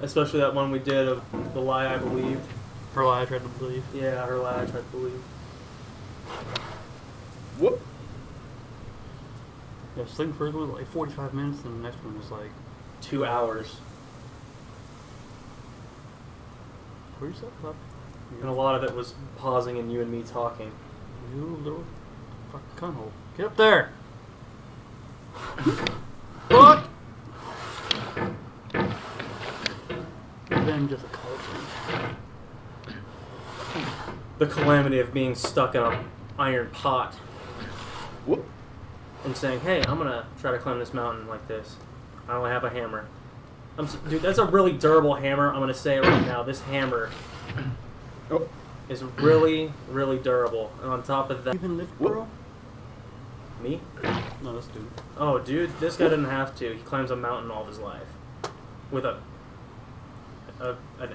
Especially that one we did of The Lie I Believed. Her lie I tried to believe. Yeah, Her Lie I Tried to Believe. Whoop. Yeah, I think the first one was like 45 minutes, and the next one was like 2 hours. Pull yourself up. And a lot of it was pausing and you and me talking. You little fucking cunhole. Get up there! Fuck! Revenge of the culture. The calamity of being stuck in an iron pot. Whoop. And saying, hey, I'm gonna try to climb this mountain like this. I only have a hammer. Dude, that's a really durable hammer. I'm gonna say it right now. This hammer is really, really durable. And on top of that... Even lift, bro? Me? No, this dude. Oh, dude, this guy didn't have to. He climbs a mountain all of his life. With an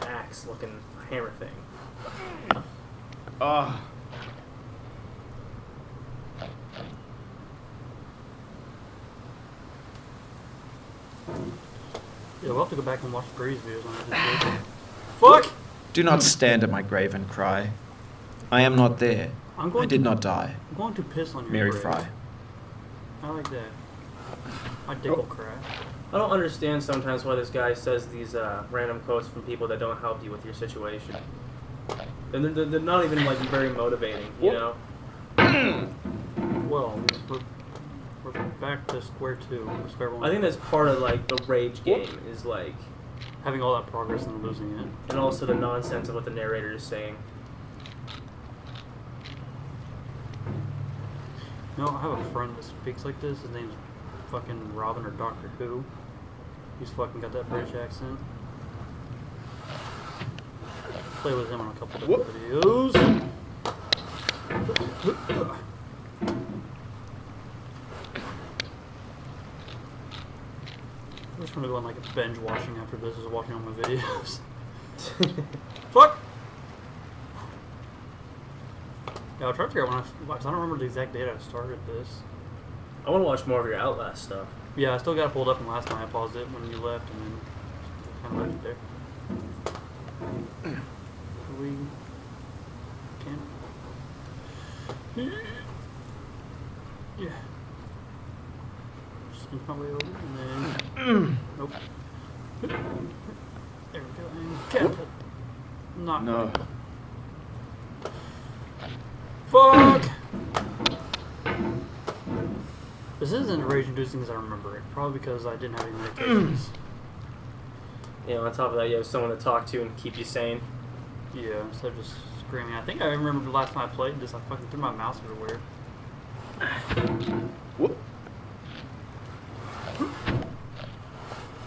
axe-looking hammer thing. Ah. Yeah, we'll have to go back and watch Brady's videos on this. Fuck! Do not stand at my grave and cry. I am not there. I did not die. I'm going to piss on your Mary grave. Fry. I like that. My dick will cry. I don't understand sometimes why this guy says these random quotes from people that don't help you with your situation. And they're not even, like, very motivating, you know? Well, we're back to square two. Square one. I think that's part of, like, the rage game, is, like... having all that progress and losing it. And also the nonsense of what the narrator is saying. No, I have a friend that speaks like this. His name's fucking Robin or Doctor Who. He's fucking got that British accent. Play with him on a couple different videos. I'm just gonna go on like a binge watching after this, is watching all my videos. Fuck! Yeah, I'll try to figure out when I don't remember the exact date I started this. I want to watch more of your Outlast stuff. Yeah, I still got it pulled up from last time. I paused it when you left, and then kind of left it there. We can. Yeah. Just inch my way over, and then. Nope. There we go. And catapult. Not. No. Fuck! This isn't rage-inducing as I remember it. Probably because I didn't have any medications. You know, on top of that, you have someone to talk to and keep you sane. Yeah, instead of just screaming. I think I remember the last time I played this, I fucking threw my mouse everywhere. Whoop.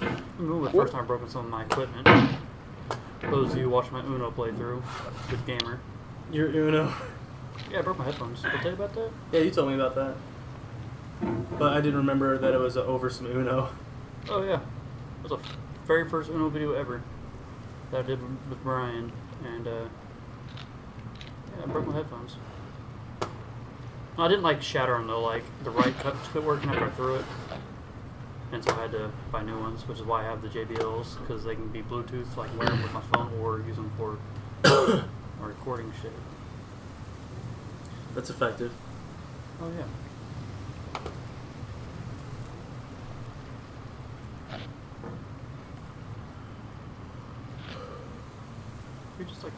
I remember the first time I broke some of my equipment. Those of you who watched my Uno playthrough, good gamer. Your Uno. Yeah, I broke my headphones. Did I tell you about that? Yeah, you told me about that. But I didn't remember that it was over some Uno. Oh yeah. It was the very first Uno video ever that I did with Brian. And yeah, I broke my headphones. I didn't like shatter them though, like the right cut quit working after I threw it. And so I had to buy new ones, which is why I have the JBLs, because they can be Bluetooth, so I can wear them with my phone or use them for recording shit. That's effective. Oh yeah. You're just like,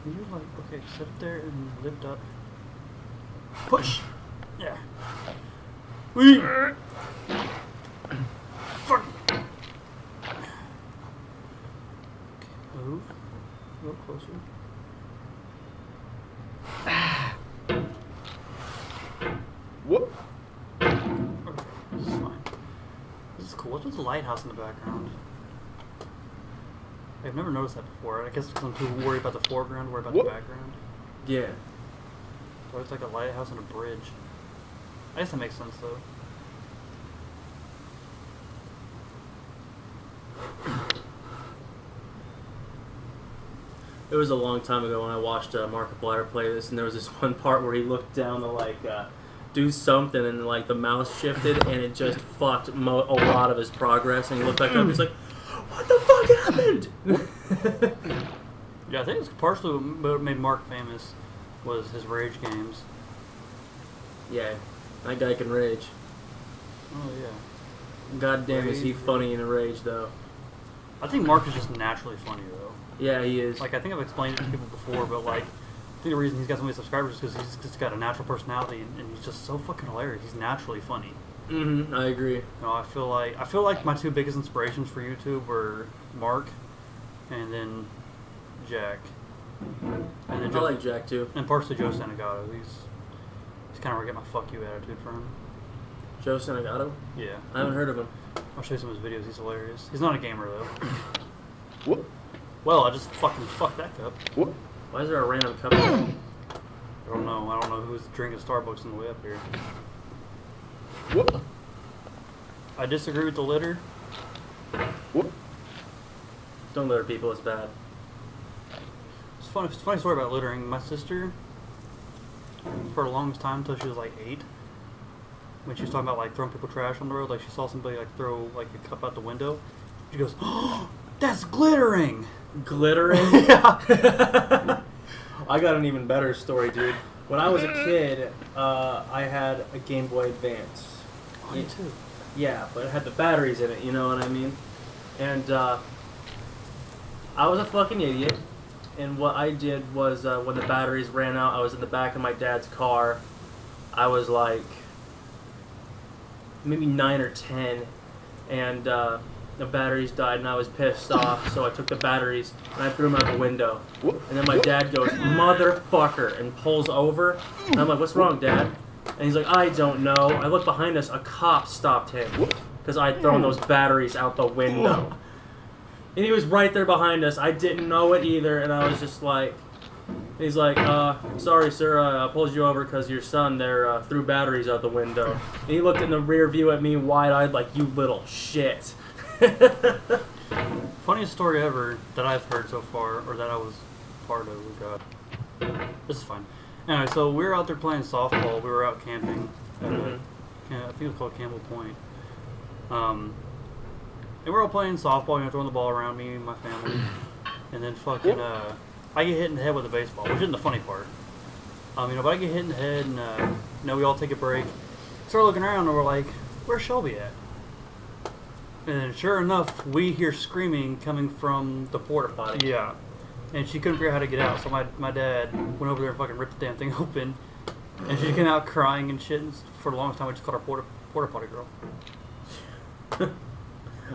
can you like, okay, sit up there and lift up. Push! Yeah. Wee! Fuck! Move. A little closer. Whoop. Okay, this is fine. This is cool. What's with the lighthouse in the background? I've never noticed that before. I guess because I'm too worried about the foreground, worried about the background. Yeah. So it's like a lighthouse and a bridge. I guess that makes sense though. It was a long time ago when I watched Markiplier play this, and there was this one part where he looked down to like do something, and like the mouse shifted, and it just fucked a lot of his progress. And he looked back up, he's like, what the fuck happened? Yeah, I think it's partially what made Mark famous was his rage games. Yeah, that guy can rage. Oh yeah. God damn, is he Rage. funny in a rage though? I think Mark is just naturally funny though. Yeah, he is. Like I think I've explained it to people before, but like I think the reason he's got so many subscribers is because he's just got a natural personality and he's just so fucking hilarious. He's naturally funny. I agree. You know, I feel like my two biggest inspirations for YouTube were Mark and then Jack. And then I like Jack too. and partially Joe Santagato. He's kind of where I get my fuck you attitude from. Joe Santagato? Yeah. I haven't heard of him. I'll show you some of his videos. He's hilarious. He's not a gamer though. What? Well, I just fucking fucked that cup. What? Why is there a random cup here? I don't know who's drinking Starbucks on the way up here. What? I disagree with the litter. What? Don't litter people, it's bad. It's a funny story about littering. My sister, for the longest time until she was like 8, when she was talking about like throwing people trash on the road, like she saw somebody like throw like a cup out the window, she goes, "Oh, that's glittering!" Glittering? Yeah. I got an even better story, dude. When I was a kid, I had a Game Boy Advance. Oh, me too. Yeah, but it had the batteries in it, you know what I mean? And I was a fucking idiot. And what I did was when the batteries ran out, I was in the back of my dad's car. I was like maybe 9 or 10. And the batteries died and I was pissed off. So I took the batteries and I threw them out the window. And then my dad goes, "Motherfucker," and pulls over. And I'm like, "What's wrong, Dad?" And he's like, "I don't know." I look behind us, a cop stopped him because I'd thrown those batteries out the window. And he was right there behind us. I didn't know it either, and I was just like, he's like, "Sorry, sir, I pulled you over because your son there threw batteries out the window." And he looked in the rear view at me wide-eyed like, "You little shit." Funniest story ever that I've heard so far, or that I was part of. Oh God, this is fine. Anyway, so we were out there playing softball. We were out camping at I think it was called Campbell Point. And we're all playing softball, you know, throwing the ball around, me and my family. And then fucking, I get hit in the head with a baseball, which isn't the funny part. You know, but I get hit in the head, and you know, we all take a break. Start looking around, and we're like, "Where's Shelby at?" And then, sure enough, we hear screaming coming from the porta potty. Yeah. And she couldn't figure out how to get out, so my dad went over there and fucking ripped the damn thing open. And she came out crying and shit, and for the longest time we just called her porta potty girl.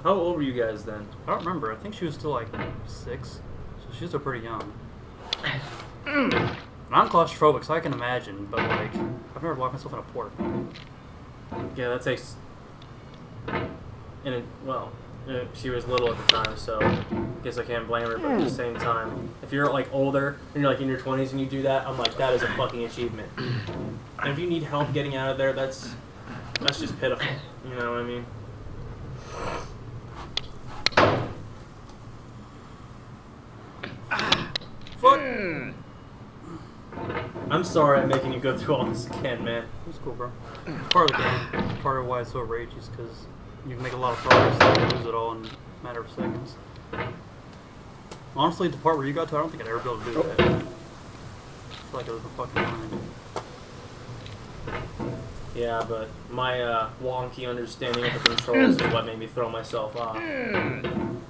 How old were you guys then? I don't remember. I think she was still like 6, so she was still pretty young. And I'm claustrophobic, so I can imagine, but like, I've never locked myself in a porta potty. Yeah, that takes... And it, well, she was little at the time, so I guess I can't blame her, but at the same time, if you're like older and you're like in your 20s and you do that, I'm like, that is a fucking achievement. And if you need help getting out of there, that's just pitiful. You know what I mean? Fuck! I'm sorry I'm making you go through all this again, man. It's cool, bro. It's part of the game. It's part of why it's so rageous, because you can make a lot of progress and lose it all in a matter of seconds. Honestly, the part where you got to, I don't think I'd ever be able to do that. I feel like it was a fucking mind. Yeah, but my wonky understanding of the controls is what made me throw myself off.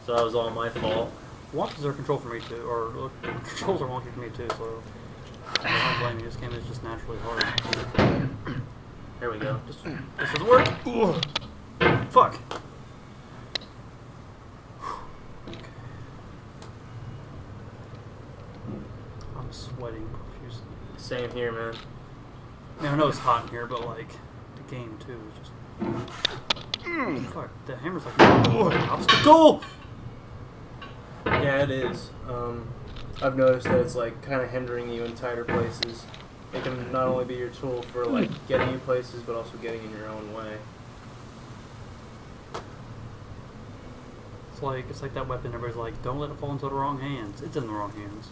So that was all my fault. Wonkies are control for me too, or controls are wonky for me too, so I don't blame you. This game is just naturally hard. Here we go. This doesn't work. Ugh. Fuck. Okay. I'm sweating profusely. Same here, man. I mean, I know it's hot in here, but like the game too is just. Fuck. The hammer's like an obstacle. Yeah, it is. I've noticed that it's like kind of hindering you in tighter places. It can not only be your tool for like getting you places, but also getting in your own way. It's like that weapon. Everybody's like, don't let it fall into the wrong hands. It's in the wrong hands.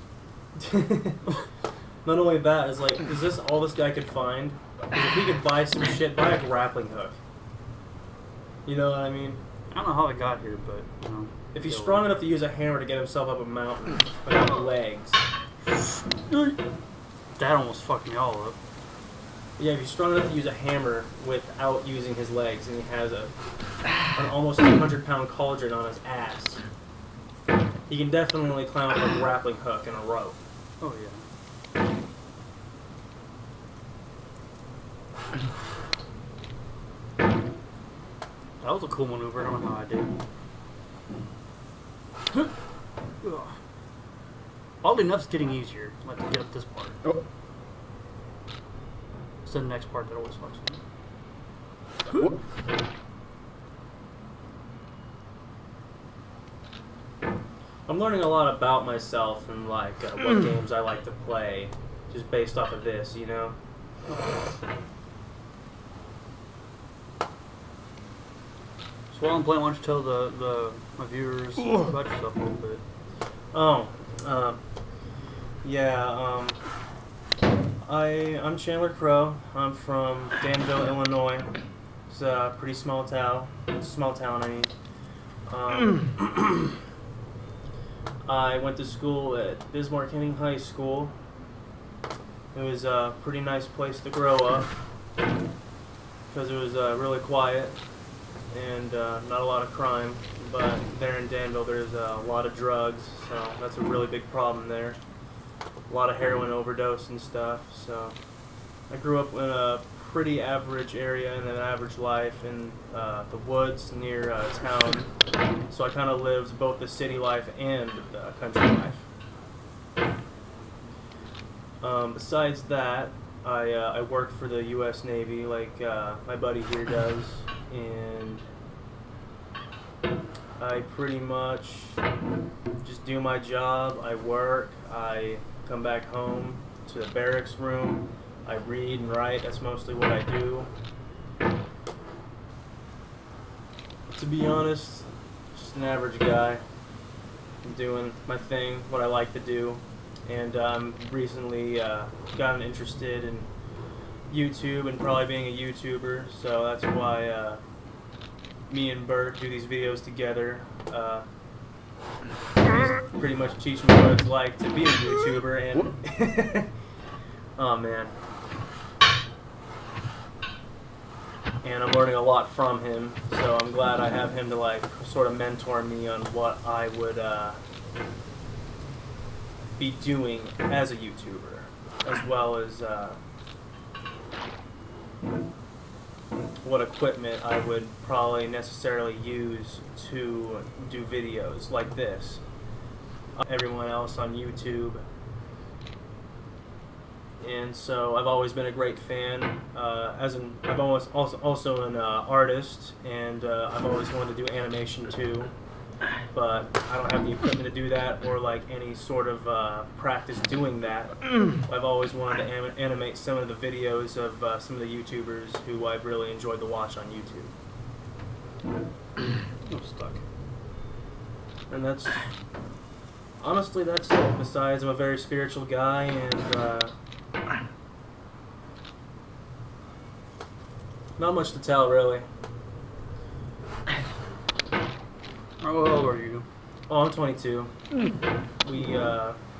Not only that, it's like, is this all this guy could find? 'Cause if he could buy some shit, buy a grappling hook. You know what I mean? I don't know how I got here, but you know. If he's strong enough to use a hammer to get himself up a mountain without legs. That almost fucked me all up. Yeah, if he's strong enough to use a hammer without using his legs, and he has an almost 200-pound cauldron on his ass, he can definitely climb up a grappling hook and a rope. Oh yeah. That was a cool maneuver. I don't know how I did. Oddly enough, it's getting easier. Like to get up this part. Oh. It's the next part that always fucks me. I'm learning a lot about myself and like what games I like to play, just based off of this, you know. So while I'm playing, why don't you tell my viewers about yourself a little bit? Oh, yeah. I'm Chandler Crow. I'm from Danville, Illinois. It's a pretty small town. I mean. I went to school at Bismarck Henning High School. It was a pretty nice place to grow up because it was really quiet and not a lot of crime. But there in Danville, there's a lot of drugs, so that's a really big problem there. A lot of heroin overdose and stuff. So I grew up in a pretty average area and an average life in the woods near town. So I kind of lived both the city life and the country life. Besides that, I worked for the U.S. Navy like my buddy here does, and I pretty much just do my job. I work, I come back home to the barracks room, I read and write. That's mostly what I do. To be honest, just an average guy. I'm doing my thing, what I like to do, and recently gotten interested in YouTube and probably being a YouTuber, so that's why me and Bert do these videos together. He's pretty much teaching me what it's like to be a YouTuber, and oh man. And I'm learning a lot from him, so I'm glad I have him to like sort of mentor me on what I would be doing as a YouTuber, as well as what equipment I would probably necessarily use to do videos like this. Everyone else on YouTube. And so I've always been a great fan. I'm also an artist, and I've always wanted to do animation too. But I don't have the equipment to do that, or like any sort of practice doing that. I've always wanted to animate some of the videos of some of the YouTubers who I've really enjoyed to watch on YouTube. I'm stuck. And that's honestly that's it. Besides, I'm a very spiritual guy, and not much to tell, really. How old are you? Oh, I'm 22. We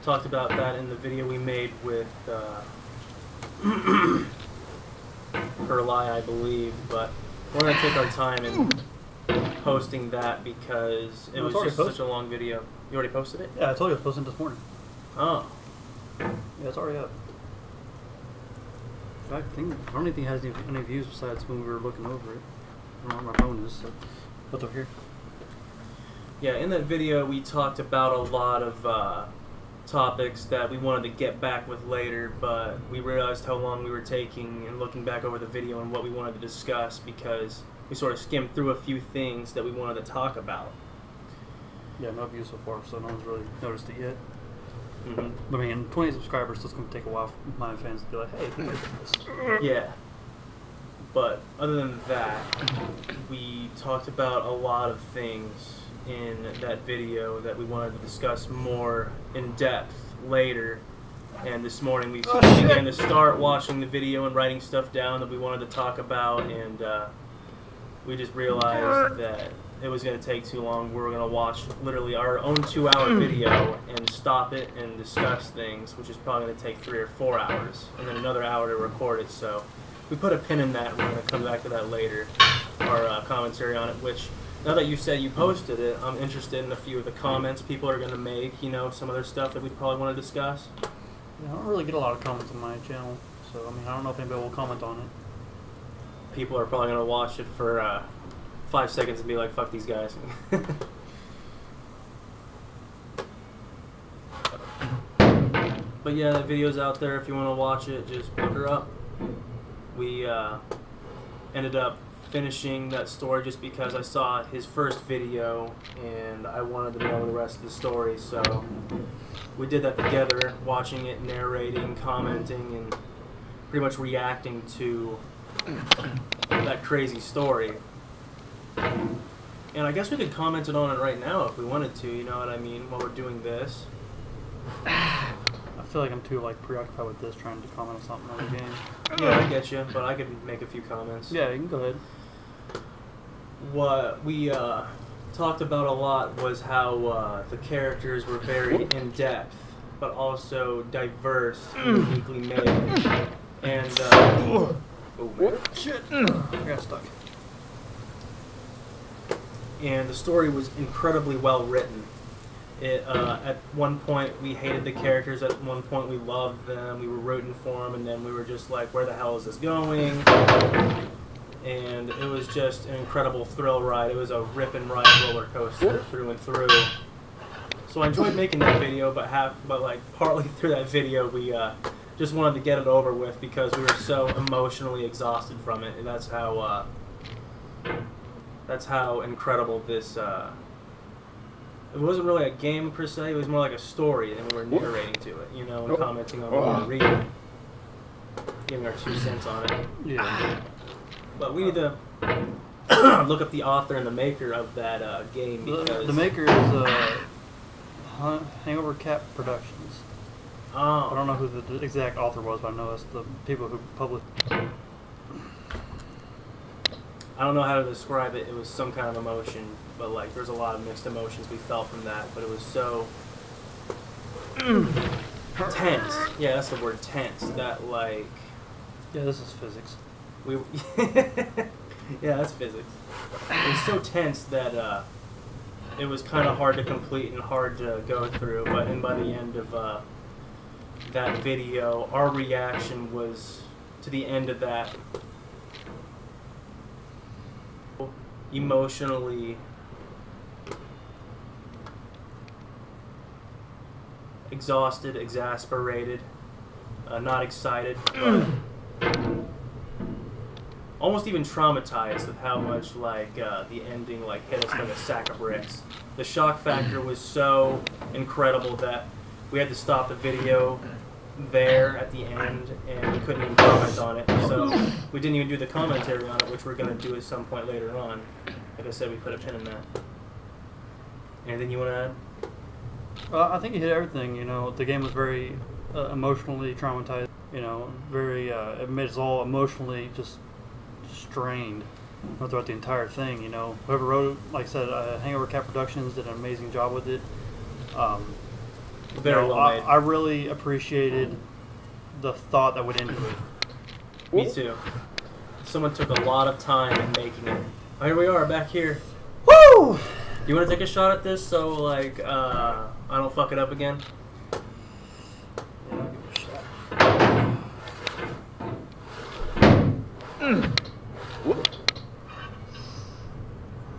talked about that in the video we made with Perlai, I believe, but we're going to take our time in posting that because it was just such a long video. You already posted it? Yeah, I told you I was posting this morning. Oh. Yeah, it's already up. I don't think it has any views besides when we were looking over it. I don't know where my phone is, so what's over here? Yeah, in that video we talked about a lot of topics that we wanted to get back with later, but we realized how long we were taking and looking back over the video and what we wanted to discuss because we sort of skimmed through a few things that we wanted to talk about. Yeah, no views so far, so no one's really noticed it yet. Mm-hmm. I mean, 20 subscribers, so it's going to take a while for my fans to be like, hey, look at this. Yeah. But other than that, we talked about a lot of things in that video that we wanted to discuss more in depth later. And this morning we began to start watching the video and writing stuff down that we wanted to talk about, and we just realized that it was going to take too long. We were going to watch literally our own 2-hour video and stop it and discuss things, which is probably going to take 3 or 4 hours, and then another hour to record it. So we put a pin in that. We're going to come back to that later, our commentary on it, which now that you said you posted it, I'm interested in a few of the comments people are going to make, you know, some other stuff that we probably want to discuss. Yeah, I don't really get a lot of comments on my channel, so I mean, I don't know if anybody will comment on it. People are probably going to watch it for 5 seconds and be like, fuck these guys. But yeah, that video's out there if you want to watch it. Just look her up. We ended up finishing that story just because I saw his first video and I wanted to know the rest of the story. So we did that together, watching it, narrating, commenting, and pretty much reacting to that crazy story. And I guess we could comment on it right now if we wanted to, you know what I mean, while we're doing this. I feel like I'm too preoccupied with this, trying to comment on something on the game. Yeah, I get you, but I could make a few comments. Yeah, you can go ahead. What we talked about a lot was how the characters were very in-depth, but also diverse and uniquely made. And, oh, man. Shit! I got stuck. And the story was incredibly well written. At one point we hated the characters, at one point we loved them, we were rooting for them, and then we were just like, where the hell is this going? And it was just an incredible thrill ride. It was a rip and ride roller coaster through and through. So I enjoyed making that video, but partly through that video we just wanted to get it over with because we were so emotionally exhausted from it, and that's how incredible this. It wasn't really a game per se. It was more like a story, and we were narrating to it, you know, and commenting on what we were reading, giving our 2 cents on it. Yeah. But we need to look up the author and the maker of that game because The maker is Hangover Cap Productions. I don't know who the exact author was, but I know it's the people who published. I don't know how to describe it. It was some kind of emotion, but there's a lot of mixed emotions we felt from that. But it was so tense. Yeah, that's the word, tense. That Yeah, this is physics. we. Yeah, that's physics. It was so tense that it was kind of hard to complete and hard to go through. But by the end of that video, our reaction was to the end of that. Emotionally exhausted, exasperated, not excited, but almost even traumatized with how much the ending hit us like a sack of bricks. The shock factor was so incredible that we had to stop the video there at the end, and we couldn't even comment on it, so we didn't even do the commentary on it, which we're going to do at some point later on. Like I said, we put a pin in that. Anything you want to add? I think you hit everything. You know, the game was very emotionally traumatized. You know, very. It made us all emotionally just strained throughout the entire thing. You know, whoever wrote it, like I said, Hangover Cat Productions did an amazing job with it. Very well made. I really appreciated the thought that went into it. Me too. Someone took a lot of time in making it. Oh, here we are, back here. Woo! You want to take a shot at this so, I don't fuck it up again? Yeah, I'll give it a shot.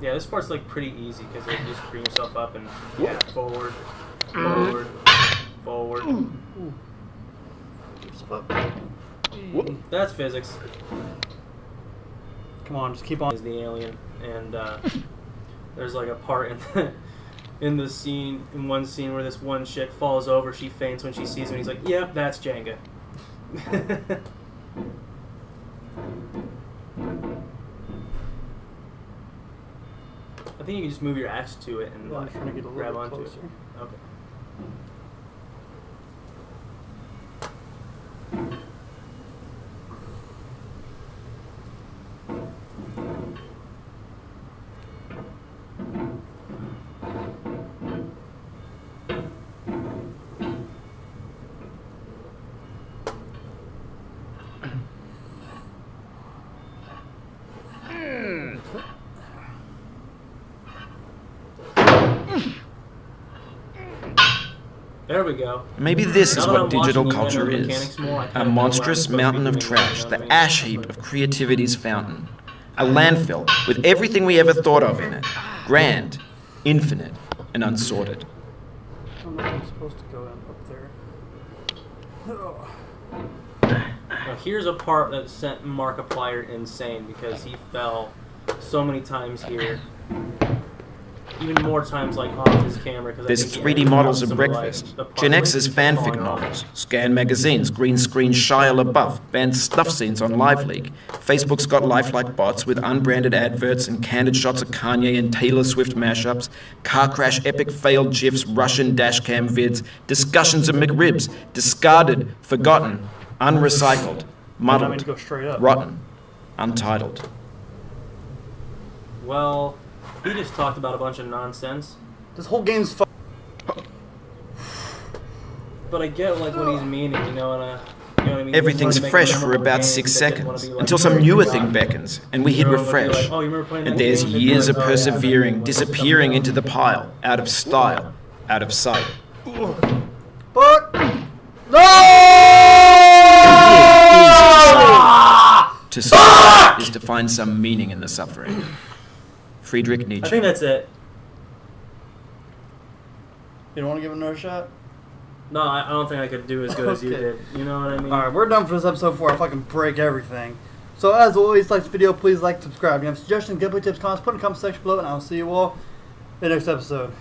Yeah, this part's pretty easy because you just bring yourself up and forward, forward. Ooh. Give yourself up. That's physics. Come on, just keep on. Is the alien, and there's a part in the scene, in one scene where this one chick falls over, she faints when she sees him. He's like, "Yep, that's Jenga." I think you can just move your axe to it and I'm trying to get a grab little onto closer. it. Okay. There we go. Maybe this is Now that what I'm watching digital the culture Inventor is. Mechanics more, I A kinda know what I'm monstrous supposed to be mountain of doing, trash, you know the what I mean? ash heap of creativity's fountain. A landfill with everything we ever thought of in it. Grand, infinite, and unsorted. I don't know if I'm supposed to go up there. Now here's a part that sent Markiplier insane because he fell so many times here. Even more times like off his camera. There's 3D models of breakfast, Gen X's fanfic novels, Scan magazines, green screen Shia LaBeouf, banned stuff scenes on LiveLeak. Facebook's got lifelike bots with unbranded adverts and candid shots of Kanye and Taylor Swift mashups, car crash epic failed GIFs, Russian dashcam vids, discussions of McRibs, discarded, forgotten, unrecycled, I mean muddled, to go straight up. rotten, untitled. Well, he just talked about a bunch of nonsense. This whole game's But I get like what he's meaning, you know, and you know what I mean? Everything's He just fresh wanted to for make a about memorable 6 game, but didn't wanna seconds, be like, until some "Oh, newer you thing got it." beckons, and we hit You know, they'll be refresh. like, "Oh, you remember playing And that there's game?" They'd be years like, of "Oh, yeah, I persevering, remember." disappearing into the pile, out of style, out of sight. But To suffer is to find some meaning in the suffering. Friedrich I Nietzsche. think that's it. you don't want to give it another shot? No, I don't think I could do as good as you Okay. did. You know what I mean? Alright, we're done for this episode before I fucking break everything. So as always, like this video, please like, subscribe. If you have suggestions, gameplay tips, comments, put in the comment section below, and I'll see you all in the next episode.